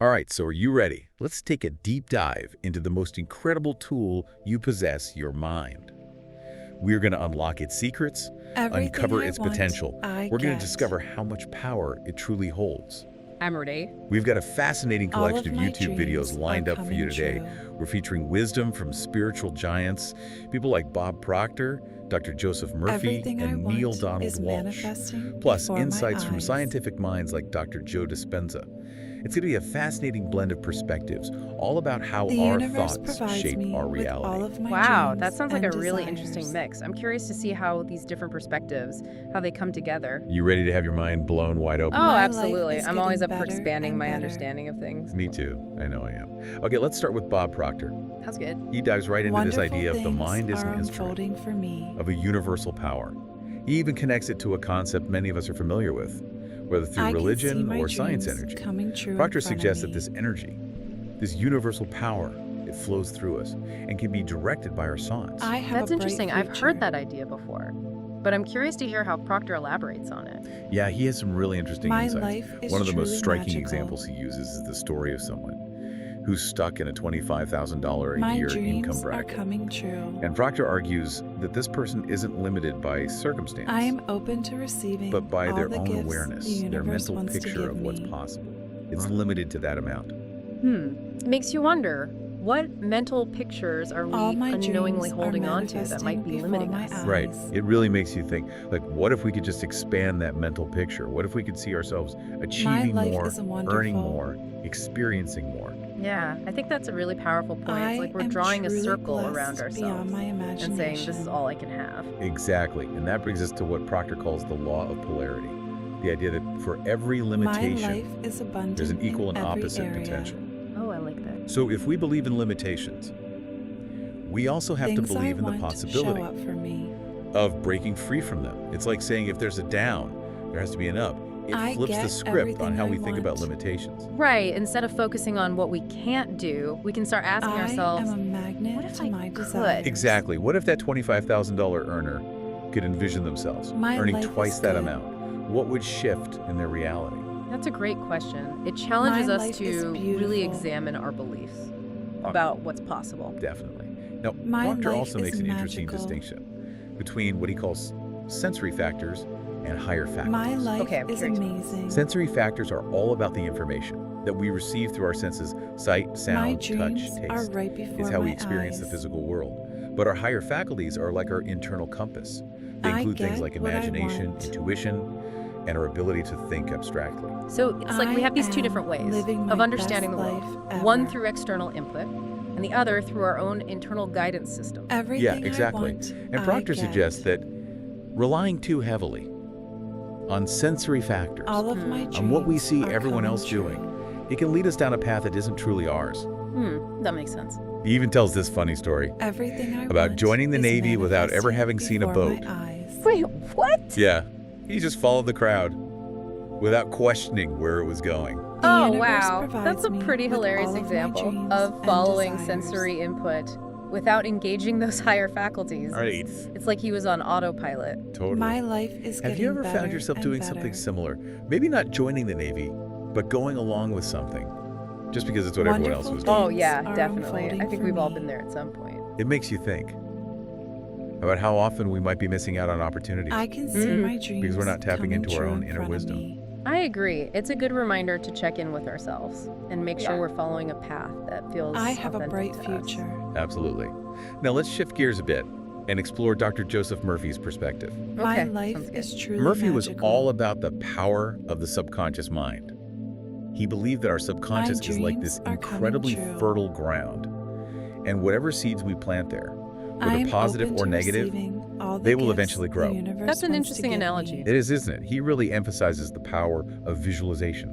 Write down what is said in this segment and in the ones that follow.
All right, so are you ready? Let's take a deep dive into the most incredible tool you possess, your mind. We're going to unlock its secrets, Everything uncover I its want, potential. I We're going to get. discover how much power it truly holds. I'm ready. We've got a fascinating All collection of of my YouTube dreams videos lined are up for you coming today. true. We're featuring wisdom from spiritual giants, people like Bob Proctor, Dr. Joseph Murphy, Everything I and Neale want Donald is Walsch. manifesting Plus, before my insights from eyes. scientific minds like Dr. Joe Dispenza. It's going to be a fascinating blend of perspectives, all about how The our universe thoughts provides shape me our with all reality. of my Wow, dreams that sounds like and a really desires. interesting mix. I'm curious to see how these different perspectives, how they come together. You ready to have your mind blown wide open? Oh, My life absolutely. is I'm always up getting for better expanding and my better. understanding of things. Me too. I know I am. Okay, let's start with Bob Proctor. Sounds good. He dives right into Wonderful this idea of the things mind is are an instrument unfolding for me. of a universal power. He even connects it to a concept many of us are familiar with, whether through I can see religion my or science dreams energy. coming true Proctor in front of suggests that me. this energy, this universal power, it flows through us and can be directed by our thoughts. I have That's a bright interesting. I've future. heard that idea before, but I'm curious to hear how Proctor elaborates on it. Yeah, he has some really interesting My insights. life is One of the most truly striking magical. examples he uses is the story of someone who's stuck in a $25,000 a My year income dreams are bracket. coming true. And Proctor argues that this person isn't limited by circumstance, I am open to receiving but by all their the own gifts awareness, the their universe mental wants to picture give of what's me. possible. It's limited to that amount. It makes you wonder, what mental pictures are we All my unknowingly dreams are holding on to that might be manifesting limiting before us? my Right. eyes. It really makes you think, like, what if we could just expand that mental picture? What if we could see ourselves achieving life more, is earning wonderful. more, experiencing more? Yeah, I think that's a really powerful point. I It's like we're am drawing a truly circle around blessed ourselves beyond my and saying, this is imagination. all I can have. Exactly. And that brings us to what Proctor calls the law of polarity. The idea that for every My limitation, life is abundant there's an equal in and every opposite area. potential. Oh, I like that. So if we believe in limitations, we also have to Things I believe in the want possibility show up for me. of breaking free from them. It's like saying if there's a down, there has to be an up. It I flips the get script on everything how I we think about want. limitations. Right, instead of focusing on what we can't do, we can start asking I ourselves, am a magnet what if to I my could? desires. Exactly. What if that $25,000 earner could envision themselves My earning life is twice that good. amount? What would shift in their reality? that's a great question. It challenges My us life is to really beautiful. examine our beliefs about what's possible. Definitely. Now, My Proctor life also is makes an interesting magical. distinction between what he calls sensory factors and higher factors. My life Okay, I'm is curious. amazing. Sensory factors are all about the information that we receive through our senses: sight, My sound, touch, dreams taste. are right before It's how my we experience the eyes. physical world. But our higher faculties are like our internal compass. They I include things get like what I imagination, want. intuition, and our ability to think abstractly. So it's like we I have these two am different ways living of my understanding the best world. life One ever. through external input, and the other through our own internal guidance system. Everything Yeah, exactly. I want, And I Proctor get. suggests that relying too heavily on sensory factors, all of my on what we dreams see are everyone coming else doing, true. it can lead us down a path that isn't truly ours. That makes sense. He even tells this funny story Everything I about want joining the is Navy without ever manifesting having seen a before boat. my eyes. Wait, what? Yeah, he just followed the crowd without questioning where it was going. The Oh, universe wow. provides That's a me pretty with hilarious all of my example dreams of and following desires. sensory input without engaging those higher faculties. Right. It's like he was on autopilot. Totally. My life is Have getting you ever better found yourself and doing better. something similar? Maybe not joining the Navy, but going along with something, just because it's what everyone else Wonderful was doing. Oh, things yeah, are definitely. I unfolding think for we've all me. been there at some point. It makes you think about how often we might be missing out on opportunities. I can see Mm. my dreams Because we're not tapping coming into our true own in inner front of wisdom. me. I agree. It's a good reminder to check in with ourselves and make sure Yeah. we're following a path that feels I have a authentic bright to us. future. Absolutely. Now let's shift gears a bit and explore Dr. Joseph Murphy's perspective. My Okay, life sounds good. is truly Murphy was magical. all about the power of the subconscious mind. He believed that our subconscious is like this dreams are coming incredibly true. fertile ground. And whatever seeds we plant there, I whether am positive open or to negative, receiving all the they will gifts eventually the grow. universe That's an wants to interesting give analogy. me. it is, isn't it? He really emphasizes the power of visualization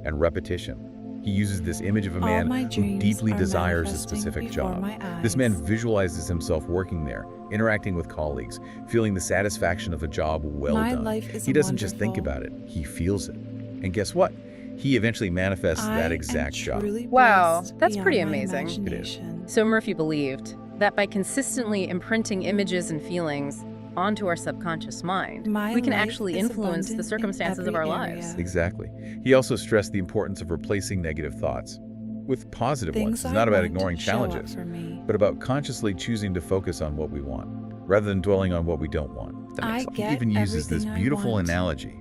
and repetition. He uses this image of a All man my who dreams deeply are desires a manifesting specific before job. my This man eyes. visualizes himself working there, interacting with colleagues, feeling the satisfaction of a job well My done. life is He doesn't just think wonderful. about it, he feels it. And guess what? He eventually manifests I that am exact job. truly Wow, blessed that's beyond pretty my amazing. It is. imagination. So Murphy believed that by consistently imprinting images and feelings, onto our subconscious mind, My we can life actually is influence the abundant in circumstances of every our lives. area. Exactly. He also stressed the importance of replacing negative thoughts with positive ones. Things It's I not about want ignoring show up challenges, for me. but about consciously choosing to focus on what we want, rather than dwelling on what we don't want. I He get even uses this everything I beautiful want. analogy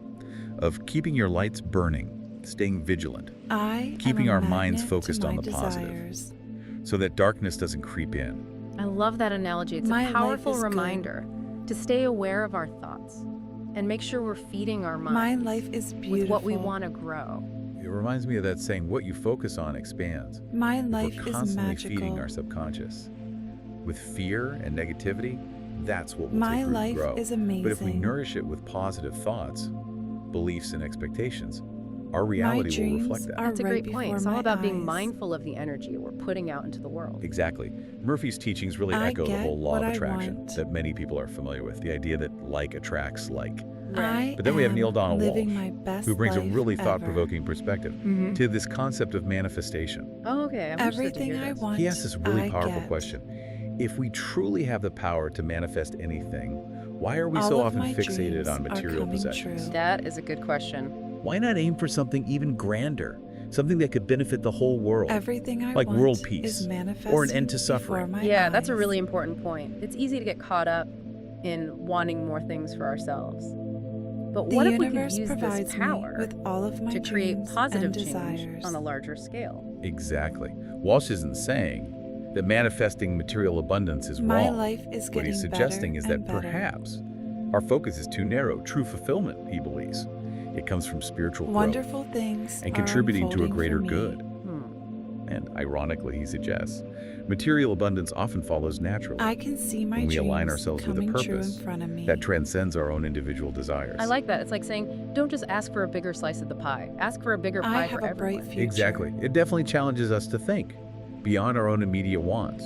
of keeping your lights burning, staying vigilant, I keeping am a our minds magnet focused to on my the positive, desires. so that darkness doesn't creep in. I love that analogy. It's My a life powerful is good. reminder to stay aware of our thoughts and make sure we're feeding our My minds life is beautiful. with what we want to grow. It reminds me of that saying, what you focus on expands. My If life we're is constantly feeding magical. our subconscious with fear and negativity, that's what will My take root life and grow. is But if we amazing. nourish it with positive thoughts, beliefs, and expectations, our My reality will dreams reflect that. are That's a right great point. before It's all my about being eyes. mindful of the energy we're putting out into the world. Exactly. Murphy's teachings really I echo the get whole law what of I attraction want. that many people are familiar with, the idea that like attracts like. I But then we have am Neale Donald living Walsch, my best who brings a life really ever. thought-provoking perspective Mhm. to this concept of manifestation. Oh, okay. I'm interested to Everything hear I this. want, He asks this really I powerful get. question. If we truly have the power to manifest anything, why are we All so of often my fixated dreams on are material coming possessions? true. That is a good question. Why not aim for something even grander? Something that could benefit the whole world? Everything I Like want world is peace, manifesting or an end to before suffering. my Yeah, that's a eyes. really important point. It's easy to get caught up in wanting more things for ourselves. But The what if we could universe use provides this me power with all of my to create dreams positive and change desires. on a larger scale? Exactly. Walsh isn't saying that manifesting material abundance is My wrong. life is What he's getting suggesting better is and that better. perhaps our focus is too narrow. True fulfillment, he believes, it comes from spiritual growth Wonderful things and are contributing to a unfolding for greater me. good. And ironically, he suggests, material abundance often follows naturally I can see my when we dreams align ourselves with a coming true in purpose front of me. that transcends our own individual desires. I like that. It's like saying, don't just ask for a bigger slice of the pie. Ask for a bigger I pie have for a everyone. bright future. Exactly. It definitely challenges us to think beyond our own immediate wants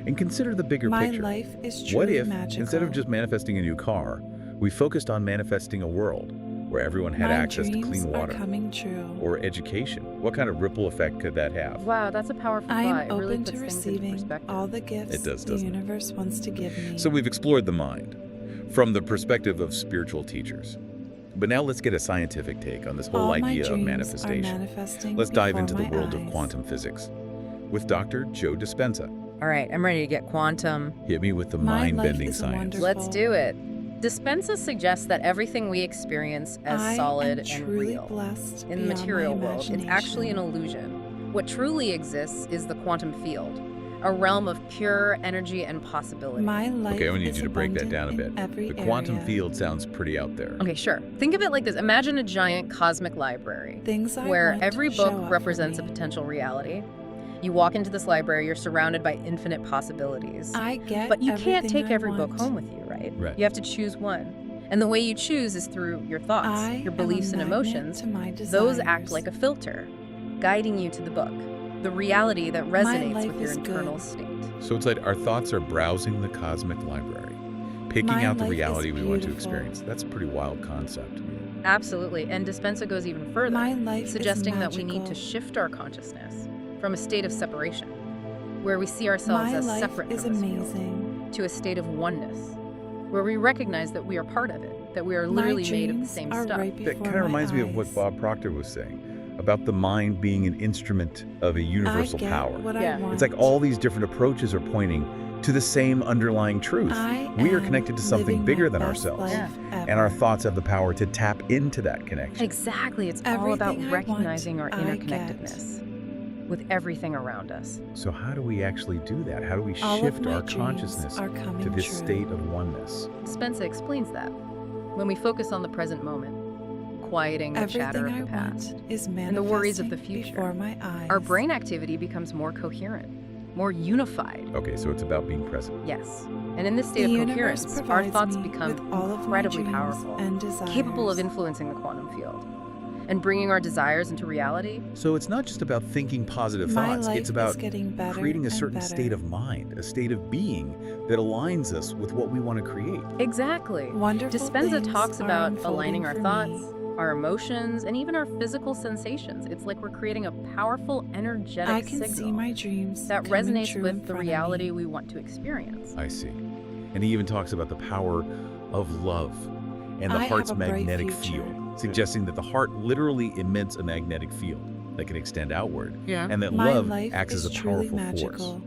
and consider the bigger My picture. life is What truly if, magical. instead of just manifesting a new car, we focused on manifesting a world where everyone had my access to dreams clean are water coming true. or education? What kind of ripple effect could that have? Wow, that's a powerful I thought. am It really open puts to things into receiving perspective. all the gifts It does, the doesn't it? universe wants to give me. So we've explored the mind from the perspective of spiritual teachers. But now let's get a scientific take on this whole all my idea of dreams are manifestation. manifesting Let's dive before into the my world of eyes. quantum physics with Dr. Joe Dispenza. All right, I'm ready to get quantum. Hit me with the My life mind-bending is science. wonderful. Let's do it. Dispenza suggests that everything we experience as I solid am and truly real blessed in the beyond material my world, it's actually an imagination. illusion. What truly exists is the quantum field, a realm of pure energy and possibility. My life Okay, I need is you to break that down a abundant bit. in every The quantum area. field sounds pretty out there. Okay, sure. Think of it like this. Imagine a giant cosmic library Things I where want every show book up for represents a me. potential reality. You walk into this library, you're surrounded by infinite possibilities. I get But you can't everything take I every book want. home with you, right? Right. You have to choose one. And the way you choose is through your thoughts, I your am beliefs a and magnet emotions. to my Those act desires. like a filter, guiding you to the book, the reality that resonates life with your is internal good. state. So it's like our thoughts are browsing the cosmic library, picking My out the life is reality we want to beautiful. experience. That's a pretty wild concept. Absolutely. And Dispenza goes even further, My life is suggesting that we need to magical. shift our consciousness from a state of separation, where we see ourselves My as life separate is from this field, amazing. to a state of oneness, where we recognize that we are part of it, that we are My literally made of the dreams same are stuff. right That before kind of my reminds me of what eyes. Bob Proctor was saying about the mind being an instrument of a universal I get power. what Yeah. I want. It's like all these different approaches are pointing to the same underlying truth. We are am connected to something living bigger my than best ourselves. life Yeah. And our ever. thoughts have the power to tap into that connection. Exactly. It's all about Everything I recognizing want, our I interconnectedness with everything around us. So how do we actually do that? How do we All of shift my our dreams consciousness are coming to this true. state of oneness? Dispenza explains that. When we focus on the present moment, quieting the chatter Everything of the I past, want is and the worries of the manifesting future, before my eyes. our brain activity becomes more coherent, more unified. Okay, so it's about being present. Yes. And in this The state of universe coherence, our provides thoughts me become with all of my incredibly dreams powerful, and desires. capable of influencing the quantum field and bringing our desires into reality. So it's not just about thinking positive My thoughts, life it's about is getting better creating a and certain better. state of mind, a state of being that aligns us with what we want to create. Exactly. Wonderful Dispenza things talks are about unfolding aligning our for thoughts, me. our emotions, and even our physical sensations. It's like we're creating a powerful, energetic I can signal see my dreams that coming resonates true in with the front of reality me. we want to experience. I see. And he even talks about the power of love and the I have heart's a bright magnetic future. field, suggesting that the heart literally emits a magnetic field that can extend outward, Yeah. and that My love life acts as is a truly powerful magical. force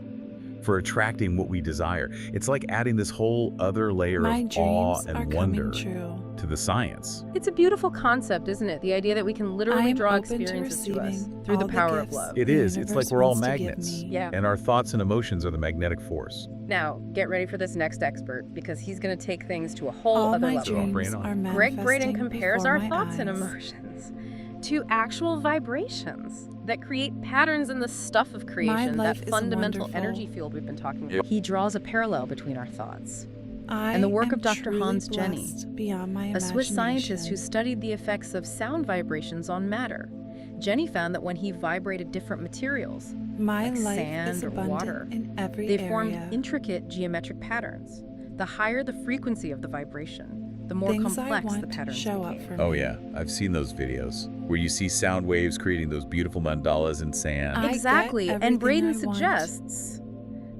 for attracting what we desire. It's like adding this whole other layer My of awe dreams are and wonder coming true. to the science. It's a beautiful concept, isn't it? The idea that we can literally I am draw open to experiences to us receiving through the all the power of gifts love. It the is. It's like universe we're all wants to give magnets, me. Yeah. and our thoughts and emotions are the magnetic force. Now, get ready for this next expert, because he's going to take things to a whole All other my level. Brain dreams on. are Greg Braden manifesting compares before our my thoughts and eyes. emotions to actual vibrations that create patterns in the stuff of creation, life that is fundamental wonderful. energy field we've been talking Yep. about. He draws a parallel between our thoughts. I And the work am of Dr. truly Hans Jenny, blessed beyond my a Swiss scientist who imagination. studied the effects of sound vibrations on matter. Jenny found that when he vibrated different materials, My like life sand is or abundant water, in every they area. formed intricate geometric patterns. The higher the frequency of the vibration, the more Things I complex the want patterns show up became. for Oh me. yeah, I've seen those videos where you see sound waves creating those beautiful mandalas in sand. I get Exactly, and everything Braden I want. suggests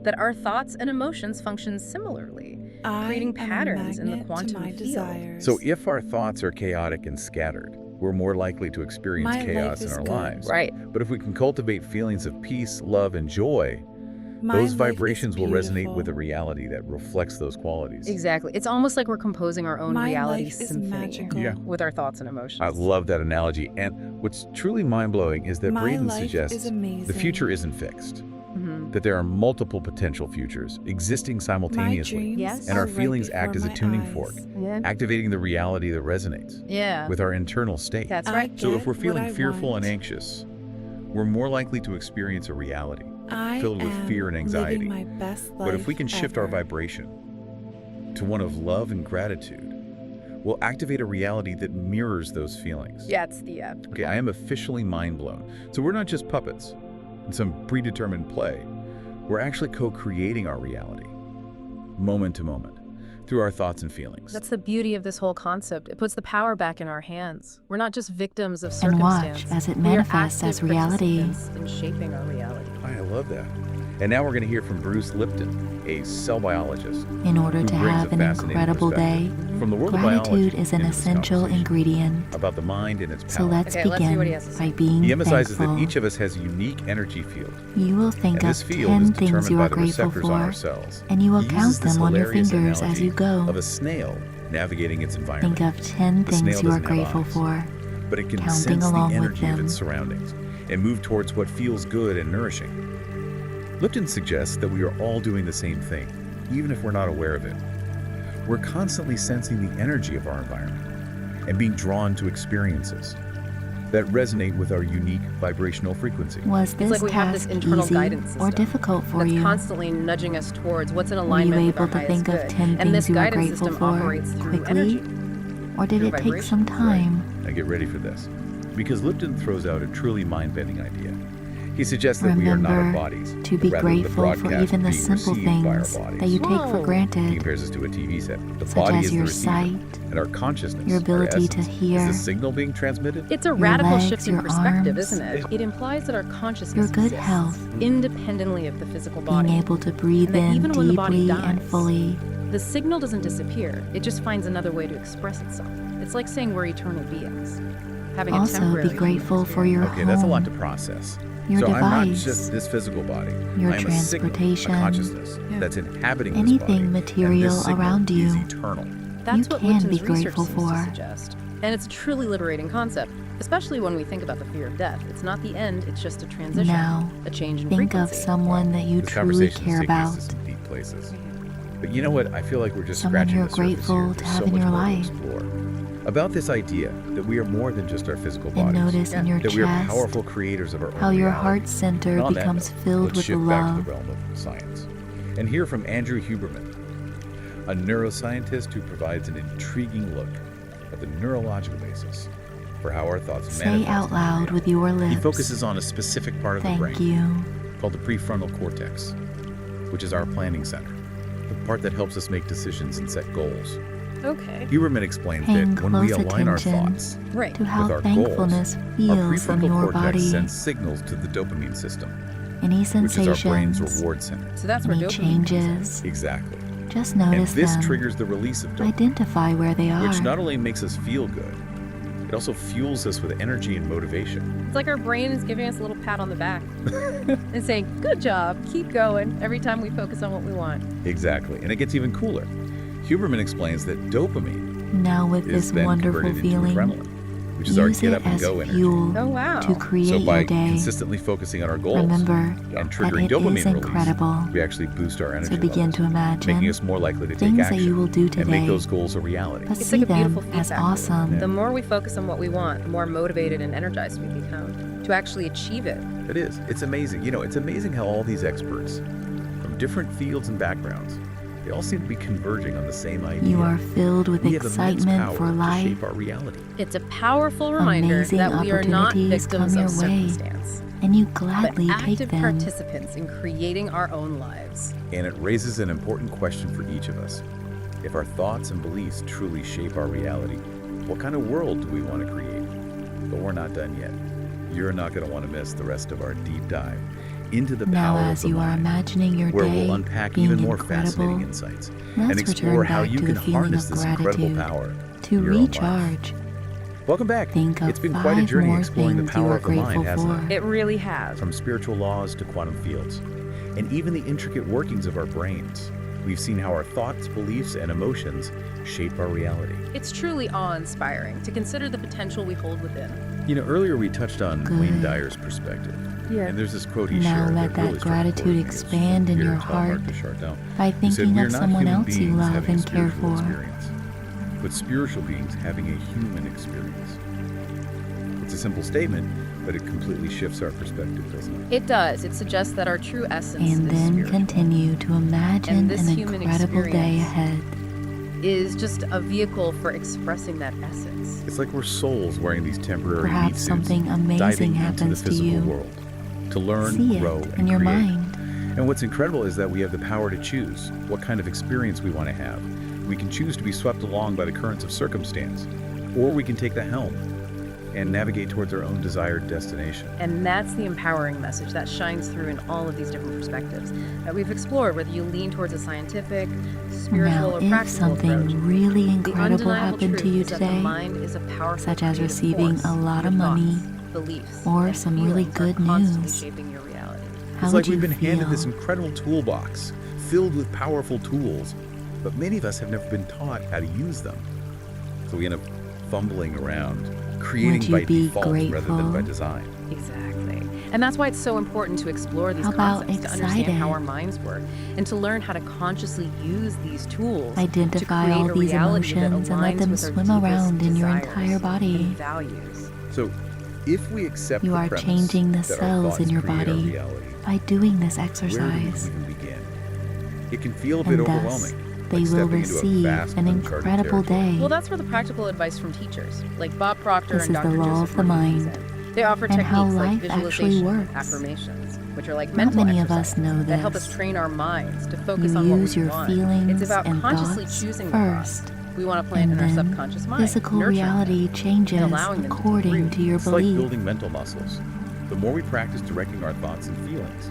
that our thoughts and emotions function similarly, creating I am a patterns in the magnet quantum to my field. desires. So if our thoughts are chaotic and scattered, we're more likely to experience My life chaos in is our good. lives. Right. But if we can cultivate feelings of peace, love, and joy, My those life is vibrations will resonate with a beautiful. reality that reflects those qualities. Exactly. It's almost like we're composing our own My reality life is symphony magical. Yeah. with our thoughts and emotions. I love that analogy. And what's truly mind-blowing is that My Braden life suggests is amazing. the future isn't fixed, Mhm. that there are multiple potential futures existing My simultaneously, dreams Yes. and are our right feelings act as before a my tuning eyes. fork, Yeah. activating the reality that resonates Yeah. with our internal state. That's I right. So if get we're what feeling I fearful want. and anxious, we're more likely to experience a reality I filled with am fear and anxiety. living my best life But if we can shift our ever. vibration to one of love and gratitude, we'll activate a reality that mirrors those feelings. Yeah, it's the Okay, I am officially mind blown. So we're not just puppets in some predetermined play. We're actually co-creating our reality, moment to moment, through our thoughts and feelings. That's the beauty of this whole concept. It puts the power back in our hands. We're not just victims of And watch circumstance. as it We are manifests as active reality. participants in shaping our reality. I love that. And now we're going to hear from Bruce Lipton, a cell biologist. In order who to brings have a an fascinating incredible day, perspective from the world of biology gratitude is an into this essential conversation ingredient. about the mind and its power. So let's Okay, let's see begin what he has to say. by being He emphasizes thankful. that each of us has a unique energy field, You will think and of this field 10 is things determined you by are the grateful receptors on our for, cells. and you will He count uses this them on your hilarious fingers as analogy you go. of a snail navigating its environment. Think of 10 The snail things you are doesn't have grateful eyes, for. but it can counting sense the along with energy of them. its surroundings and move towards what feels good and nourishing. Lipton suggests that we are all doing the same thing, even if we're not aware of it. We're constantly sensing the energy of our environment and being drawn to experiences that resonate with our unique vibrational frequency. Was this like we have this task internal easy guidance or system difficult for That's you? constantly nudging us towards what's in Were you alignment with our able to highest think of good. 10 And this things you are guidance grateful system for operates through quickly? energy. Or did through it take some vibrations, time? Now get ready for this, because Lipton throws out a truly mind-bending idea. He suggests that we are not our Remember bodies, to be but rather the grateful for broadcast even the being simple received by our things bodies. that you take for Whoa. He granted, compares us to a TV set. The such body as is the your receiver, sight, and our consciousness, your ability our to essence, hear, is the signal being transmitted? It's a radical legs, shift in your perspective, arms, isn't it? It implies that our consciousness your good exists health, independently of the physical being body. able to breathe And that in even when the body deeply and dies, fully. The signal doesn't disappear. It just finds another way to express itself. It's like saying we're eternal beings. Having a Also, temporary be grateful human for your Okay, that's a lot to home, process. your So I'm not device, just this physical body. your I am a signal, a transportation, consciousness Yeah. that's inhabiting anything this body. And material this signal around is you. eternal. That's You what can Lipton's be research grateful seems to for. suggest. And it's a truly liberating concept, especially when we think about the fear of death. It's not the end, it's just a transition, Now, a change in think of frequency. someone that you This truly conversation care is taking us about, to some deep places. But you know what? I feel like we're just Someone scratching you're the surface grateful here. to There's have so in much your more life. to explore. About this idea that we are more than just our physical and bodies. notice in your That we are chest powerful creators of our own how your reality. heart center And on that becomes note, filled let's with the shift back to love. the realm of science and hear from Andrew Huberman, a neuroscientist who provides an intriguing look at the neurological basis for how our thoughts Say manifest out in loud reality. with your lips. He focuses on a specific part of the brain Thank you. called the prefrontal cortex, which is our planning center, the part that helps us make decisions and set goals. Okay. Huberman explains Paying that when we close align our attention thoughts Right. to with how our thankfulness our feels in prefrontal your cortex body. sends signals to the dopamine system, Any which is our brain's sensations, reward center. So that's where any dopamine comes in. changes, Exactly. Just And notice this them. triggers the release of dopamine, Identify where they are. which not only makes us feel good, it also fuels us with energy and motivation. It's like our brain is giving us a little pat on the back and saying, good job, keep going, every time we focus on what we want. Exactly. And it gets even cooler. Huberman explains that dopamine Now with is this then wonderful converted into feeling, adrenaline, which is our use get it up and as go energy. fuel Oh, wow. to create So by your day. consistently focusing on our goals Remember and that triggering it dopamine is release, incredible. we actually boost our energy So begin levels, to imagine making us more likely to take things action that you will do and make today, those goals a reality. but It's see like a beautiful them as feedback loop. awesome. The more we focus on what we want, the more motivated and energized we become to actually achieve it. It is. It's amazing. It's amazing how all these experts from different fields and backgrounds, they all seem to be converging on the same idea. You are filled with We have immense excitement power for to life. shape our reality. It's a powerful reminder Amazing that we are not opportunities victims come of your way, circumstance, and you but gladly take active them. participants in creating our own lives. And it raises an important question for each of us. If our thoughts and beliefs truly shape our reality, what kind of world do we want to create? But we're not done yet. You're not going to want to miss the rest of our deep dive into the Now power as of the you are mind, imagining your where day we'll unpack being even more incredible, fascinating insights let's and explore return how back you to can the feeling harness of this incredible gratitude. power To in your own life. recharge, Welcome back. think of It's been quite a 5 journey more exploring the things you power are of the mind, grateful hasn't for. it? It really has. From spiritual laws to quantum fields, and even the intricate workings of our brains. We've seen how our thoughts, beliefs, and emotions shape our reality. It's truly awe-inspiring to consider the potential we hold within. Earlier we touched on Good. Wayne Dyer's perspective. Yeah. And there's this quote he Now shared let that really that struck a chord gratitude with me. It was expand from in your Pierre heart Talmart de Chardin. by He said, thinking "We are of not someone human else you beings love having a and care spiritual for. experience, but spiritual beings having a human experience." It's a simple statement, but it completely shifts our perspective, doesn't it? It does. It suggests that our true essence And is then spiritual. continue to imagine And this an human incredible day experience ahead. is just a vehicle for expressing that essence. It's like we're souls wearing these temporary meat Perhaps suits, something amazing diving happens into the to physical you. world to learn, See grow, it and in your create. mind. And what's incredible is that we have the power to choose what kind of experience we want to have. We can choose to be swept along by the currents of circumstance, or we can take the helm and navigate towards our own desired destination. And that's the empowering message that shines through in all of these different perspectives that we've explored, whether you lean towards a scientific, spiritual, Now, or if practical approach. something really The incredible undeniable happened to truth you is that the today, mind is a powerful such as creative receiving force. a lot Your of money thoughts, beliefs, or and some really feelings are good constantly news, shaping your reality. how It's would like you we've been handed feel? this incredible toolbox filled with powerful tools, but many of us have never been taught how to use them. So we end up fumbling around, creating you by be default rather than by grateful? design. Exactly. And that's why it's so important to explore these How about concepts, to understand excited? how our minds work, and to learn how to consciously use these tools Identify to create all a these reality that emotions and let aligns them with our swim deepest around in your desires entire body. and values. So if we accept You the are premise changing the that our cells thoughts in your create our body reality, by doing this where do we exercise. even begin? It can feel a bit And thus, overwhelming. they like will stepping into a receive vast, an uncharted incredible territory. day. Well, that's where the practical advice from teachers like Bob Proctor This and is the Dr. law Joseph of the Murphy comes mind in. They offer and techniques how like life actually visualization and works. affirmations, which are like Not mental many of exercises us know that help us this. train our minds to focus You on what use we your want. feelings It's about and consciously thoughts choosing first, the thoughts we want to plant and in our then subconscious mind, physical nurturing reality them, changes and allowing them to according root. to your It's like belief. building mental muscles. The more we practice directing our thoughts and feelings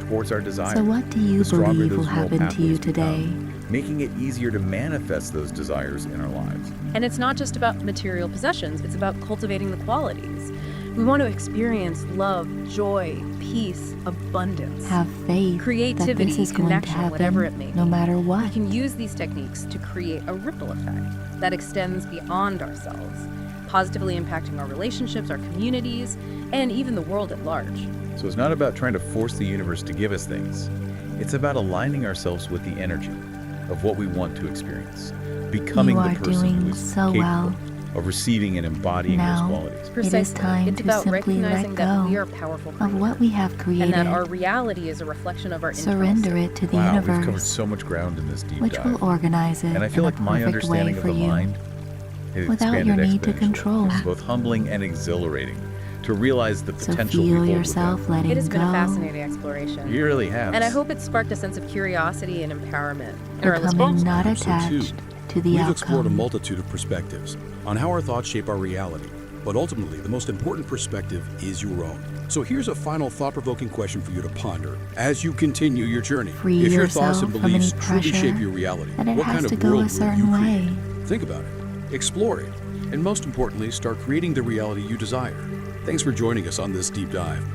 towards our desires, So what do you the stronger believe those will neural happen to you pathways today? become, making it easier to manifest those desires in our lives. And it's not just about material possessions, it's about cultivating the qualities. We want to experience love, joy, peace, abundance, Have faith that creativity, this is going to connection, whatever it happen may be. no matter We what. can use these techniques to create a ripple effect that extends beyond ourselves, positively impacting our relationships, our communities, and even the world at large. So it's not about trying to force the universe to give us things. It's about aligning ourselves with the energy of what we want to experience, becoming You the are person doing who is so capable well. of receiving and embodying Now, those qualities. Precisely. time It's to about simply let recognizing that go we are powerful Of creatures, what we have created, and that our reality is a reflection of our surrender internal it to the Wow, we've covered universe, so much ground in this deep which dive. will organize it And I feel in like a my perfect way understanding of for the you. mind has without expanded your need to exponentially. control. It's both humbling and exhilarating to realize the So potential we feel hold yourself within. letting It has been a go, fascinating exploration. You really have. And I hope it sparked a sense of curiosity and empowerment in our becoming listeners. not I hope so, too. attached to the We've explored a outcome. multitude of perspectives on how our thoughts shape our reality, but ultimately, the most important perspective is your own. So here's a final thought-provoking question for you to ponder as you continue your journey. Free If your thoughts yourself and from beliefs any truly pressure shape your reality, that it what has kind to of go a world will certain you way. create? Think about it, explore it, and most importantly, start creating the reality you desire. Thanks for joining us on this deep dive.